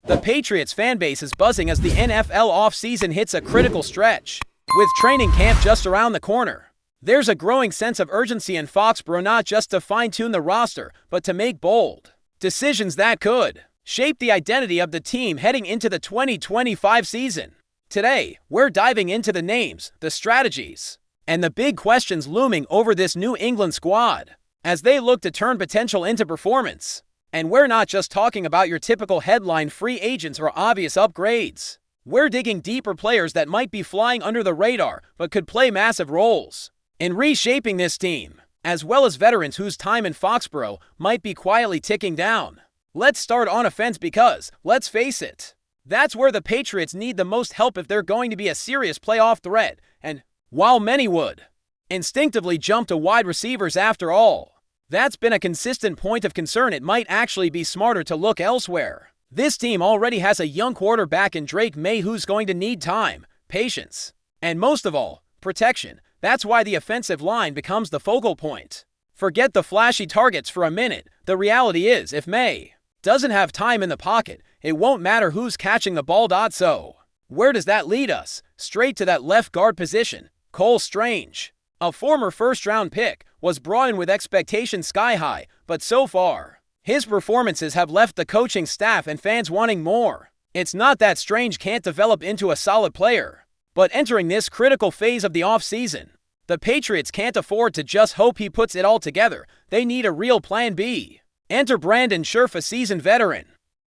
The Patriots fanbase is buzzing as the NFL offseason hits a critical stretch. With training camp just around the corner, there's a growing sense of urgency in Foxborough not just to fine-tune the roster, but to make bold decisions that could shape the identity of the team heading into the 2025 season. Today, we're diving into the names, the strategies, and the big questions looming over this New England squad as they look to turn potential into performance. And we're not just talking about your typical headline free agents or obvious upgrades. We're digging deeper, players that might be flying under the radar but could play massive roles in reshaping this team, as well as veterans whose time in Foxborough might be quietly ticking down. Let's start on offense because, let's face it, that's where the Patriots need the most help if they're going to be a serious playoff threat. And while many would instinctively jump to wide receivers after all, that's been a consistent point of concern. It might actually be smarter to look elsewhere. This team already has a young quarterback in Drake May who's going to need time, patience, and most of all, protection. That's why the offensive line becomes the focal point. Forget the flashy targets for a minute. The reality is, if May doesn't have time in the pocket, it won't matter who's catching the ball. So, where does that lead us? Straight to that left guard position. Cole Strange, a former first-round pick, was brought in with expectations sky high, but so far, his performances have left the coaching staff and fans wanting more. It's not that Strange can't develop into a solid player, but entering this critical phase of the offseason, the Patriots can't afford to just hope he puts it all together. They need a real plan B. Enter Brandon Scherff, a seasoned veteran,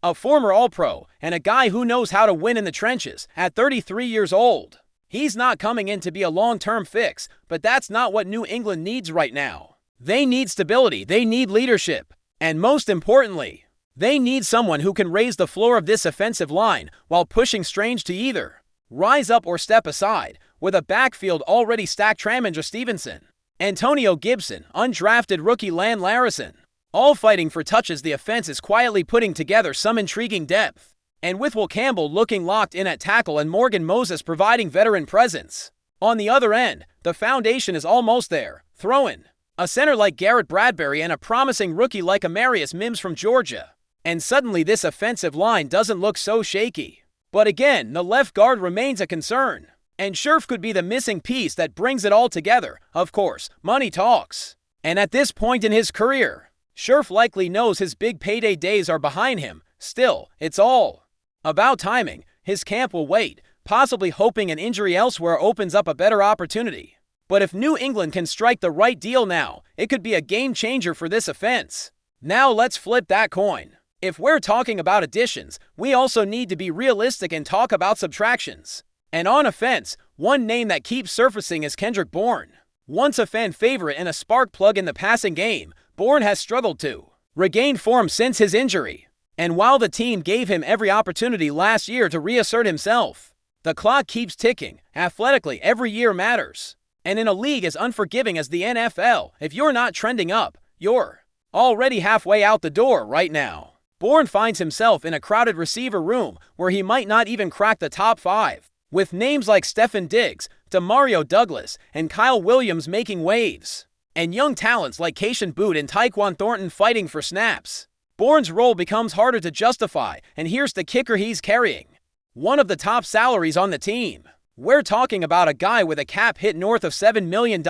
a former All-Pro, and a guy who knows how to win in the trenches. At 33 years old, he's not coming in to be a long-term fix, but that's not what New England needs right now. They need stability, they need leadership, and most importantly, they need someone who can raise the floor of this offensive line while pushing Strange to either rise up or step aside. With a backfield already stacked, Tramondre Stevenson, Antonio Gibson, undrafted rookie Lan Larison, all fighting for touches, the offense is quietly putting together some intriguing depth. And with Will Campbell looking locked in at tackle and Morgan Moses providing veteran presence on the other end, the foundation is almost there. Throw in a center like Garrett Bradbury and a promising rookie like Amarius Mims from Georgia, and suddenly this offensive line doesn't look so shaky. But again, the left guard remains a concern, and Scherff could be the missing piece that brings it all together. Of course, money talks, and at this point in his career, Scherff likely knows his big payday days are behind him. Still, it's all about timing. His camp will wait, possibly hoping an injury elsewhere opens up a better opportunity. But if New England can strike the right deal now, it could be a game changer for this offense. Now let's flip that coin. If we're talking about additions, we also need to be realistic and talk about subtractions. And on offense, one name that keeps surfacing is Kendrick Bourne. Once a fan favorite and a spark plug in the passing game, Bourne has struggled to regain form since his injury. And while the team gave him every opportunity last year to reassert himself, the clock keeps ticking. Athletically, every year matters. And in a league as unforgiving as the NFL, if you're not trending up, you're already halfway out the door right now. Bourne finds himself in a crowded receiver room where he might not even crack the top 5, with names like Stefon Diggs, Demario Douglas, and Kyle Williams making waves, and young talents like Keishan Boot and Tyquan Thornton fighting for snaps. Bourne's role becomes harder to justify, and here's the kicker: he's carrying one of the top salaries on the team. We're talking about a guy with a cap hit north of $7 million,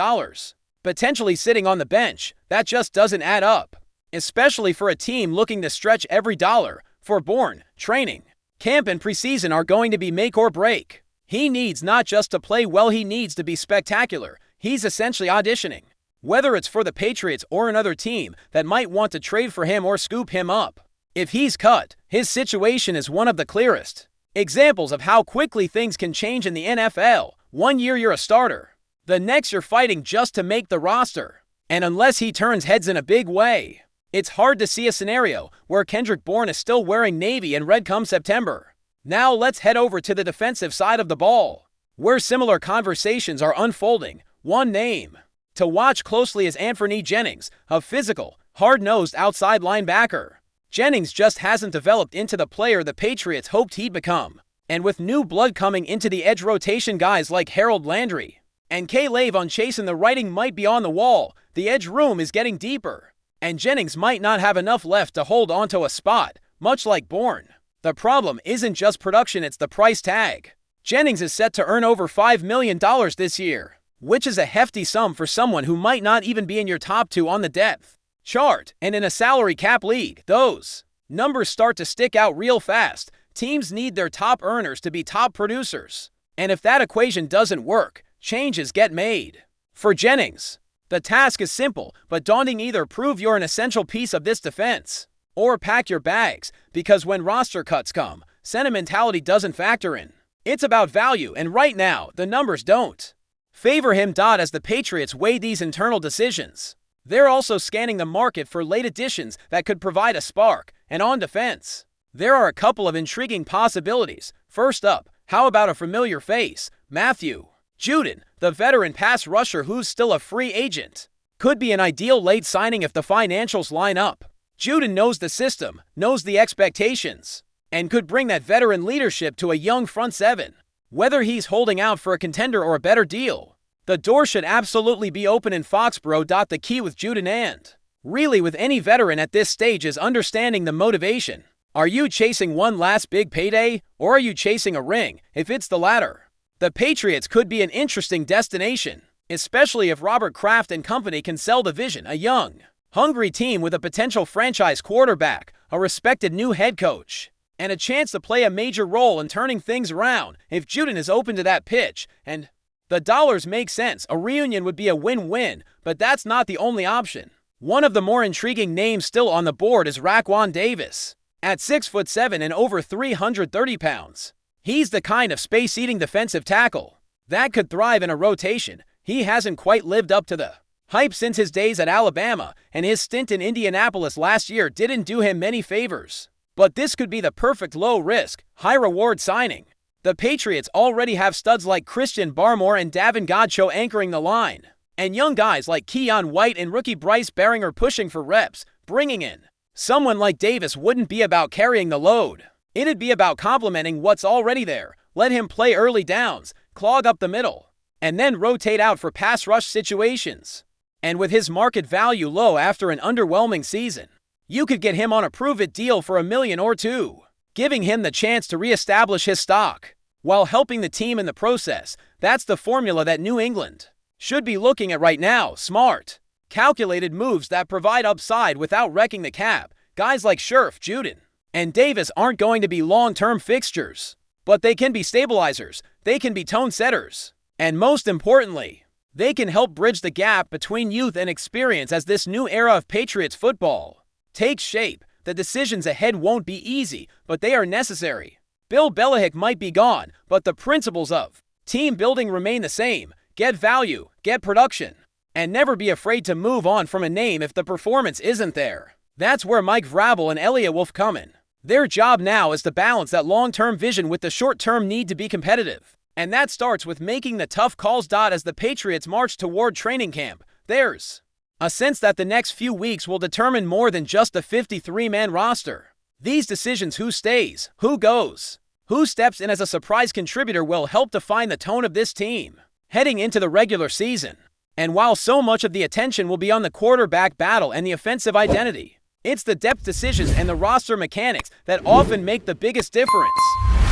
potentially sitting on the bench. That just doesn't add up, especially for a team looking to stretch every dollar. For Bourne, training, camp, and preseason are going to be make or break. He needs not just to play well, he needs to be spectacular. He's essentially auditioning, whether it's for the Patriots or another team that might want to trade for him or scoop him up. If he's cut, his situation is one of the clearest examples of how quickly things can change in the NFL. One year you're a starter, the next you're fighting just to make the roster. And unless he turns heads in a big way, it's hard to see a scenario where Kendrick Bourne is still wearing navy and red come September. Now let's head over to the defensive side of the ball, where similar conversations are unfolding. One name to watch closely is Anfernee Jennings, a physical, hard-nosed outside linebacker. Jennings just hasn't developed into the player the Patriots hoped he'd become. And with new blood coming into the edge rotation, guys like Harold Landry and K'Lavon Chaisson, the writing might be on the wall. The edge room is getting deeper, and Jennings might not have enough left to hold onto a spot. Much like Bourne, The problem isn't just production, it's the price tag. Jennings is set to earn over $5 million this year, which is a hefty sum for someone who might not even be in your top 2 on the depth chart, and in a salary cap league, those numbers start to stick out real fast. Teams need their top earners to be top producers, and if that equation doesn't work, changes get made. For Jennings, the task is simple but daunting: either prove you're an essential piece of this defense, or pack your bags, because when roster cuts come, sentimentality doesn't factor in. It's about value, and right now, the numbers don't favor him. As the Patriots weigh these internal decisions, they're also scanning the market for late additions that could provide a spark. And on defense, there are a couple of intriguing possibilities. First up, how about a familiar face? Matthew Judon, the veteran pass rusher who's still a free agent, could be an ideal late signing if the financials line up. Judon knows the system, knows the expectations, and could bring that veteran leadership to a young front seven. Whether he's holding out for a contender or a better deal, the door should absolutely be open in Foxborough. The key with Judon, and really with any veteran at this stage, is understanding the motivation. Are you chasing one last big payday, or are you chasing a ring? If it's the latter, the Patriots could be an interesting destination, especially if Robert Kraft and company can sell the vision. A young, hungry team with a potential franchise quarterback, a respected new head coach, and a chance to play a major role in turning things around. If Judon is open to that pitch, and the dollars make sense, a reunion would be a win-win, but that's not the only option. One of the more intriguing names still on the board is Raekwon Davis. At 6'7" and over 330 pounds, he's the kind of space-eating defensive tackle that could thrive in a rotation. He hasn't quite lived up to the hype since his days at Alabama, and his stint in Indianapolis last year didn't do him many favors. But this could be the perfect low-risk, high-reward signing. The Patriots already have studs like Christian Barmore and Davin Godchaux anchoring the line, and young guys like Keon White and rookie Bryce Baringer pushing for reps. Bringing in someone like Davis wouldn't be about carrying the load. It'd be about complementing what's already there. Let him play early downs, clog up the middle, and then rotate out for pass rush situations. And with his market value low after an underwhelming season, you could get him on a prove-it deal for $1 million or $2 million, giving him the chance to reestablish his stock while helping the team in the process. That's the formula that New England should be looking at right now. Smart, calculated moves that provide upside without wrecking the cap. Guys like Scherf, Judon, and Davis aren't going to be long-term fixtures, but they can be stabilizers, they can be tone setters, and most importantly, they can help bridge the gap between youth and experience as this new era of Patriots football takes shape. The decisions ahead won't be easy, but they are necessary. Bill Belichick might be gone, but the principles of team building remain the same. Get value, get production, and never be afraid to move on from a name if the performance isn't there. That's where Mike Vrabel and Elliott Wolf come in. Their job now is to balance that long-term vision with the short-term need to be competitive. And that starts with making the tough calls. As the Patriots march toward training camp, there's a sense that the next few weeks will determine more than just a 53-man roster. These decisions, who stays, who goes, who steps in as a surprise contributor, will help define the tone of this team heading into the regular season. And while so much of the attention will be on the quarterback battle and the offensive identity, it's the depth decisions and the roster mechanics that often make the biggest difference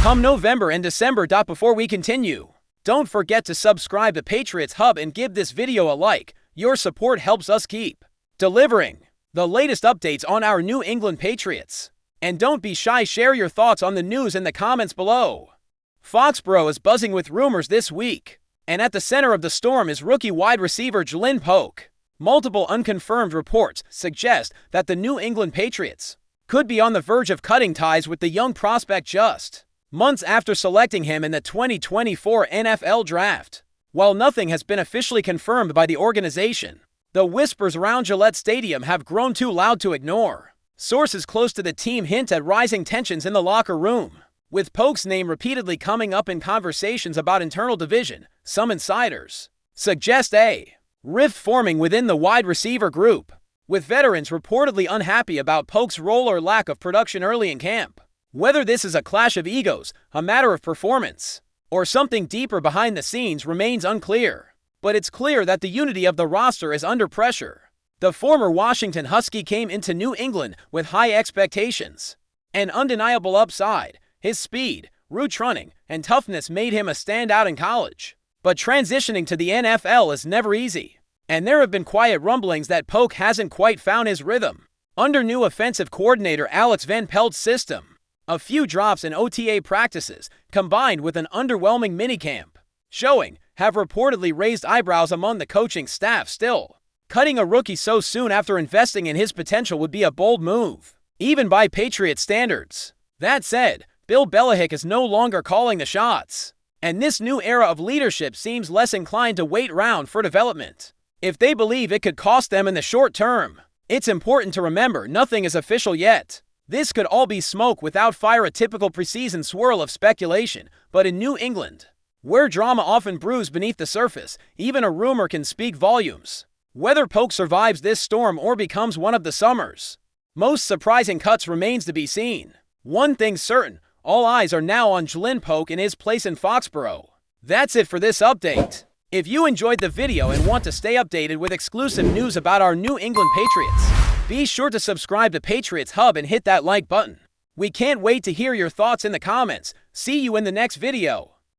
come November and December. Before we continue, don't forget to subscribe to Patriots Hub and give this video a like. Your support helps us keep delivering the latest updates on our New England Patriots. And don't be shy, share your thoughts on the news in the comments below. Foxborough is buzzing with rumors this week, and at the center of the storm is rookie wide receiver Jalin Poke. Multiple unconfirmed reports suggest that the New England Patriots could be on the verge of cutting ties with the young prospect just months after selecting him in the 2024 NFL Draft. While nothing has been officially confirmed by the organization, the whispers around Gillette Stadium have grown too loud to ignore. Sources close to the team hint at rising tensions in the locker room, with Poke's name repeatedly coming up in conversations about internal division. Some insiders suggest a rift forming within the wide receiver group, with veterans reportedly unhappy about Poke's role or lack of production early in camp. Whether this is a clash of egos, a matter of performance, or something deeper behind the scenes remains unclear. But it's clear that the unity of the roster is under pressure. The former Washington Husky came into New England with high expectations, An undeniable upside, his speed, route running, and toughness made him a standout in college. But transitioning to the NFL is never easy, and there have been quiet rumblings that Poke hasn't quite found his rhythm. Under new offensive coordinator Alex Van Pelt's system, a few drops in OTA practices, combined with an underwhelming minicamp showing, have reportedly raised eyebrows among the coaching staff. Still, cutting a rookie so soon after investing in his potential would be a bold move, even by Patriots standards. That said, Bill Belichick is no longer calling the shots, and this new era of leadership seems less inclined to wait around for development. If they believe it could cost them in the short term, it's important to remember nothing is official yet. This could all be smoke without fire, a typical preseason swirl of speculation, but in New England, where drama often brews beneath the surface, even a rumor can speak volumes. Whether Poke survives this storm or becomes one of the summer's most surprising cuts remains to be seen. One thing's certain, all eyes are now on Jalin Poke and his place in Foxborough. That's it for this update. If you enjoyed the video and want to stay updated with exclusive news about our New England Patriots, be sure to subscribe to Patriots Hub and hit that like button. We can't wait to hear your thoughts in the comments. See you in the next video.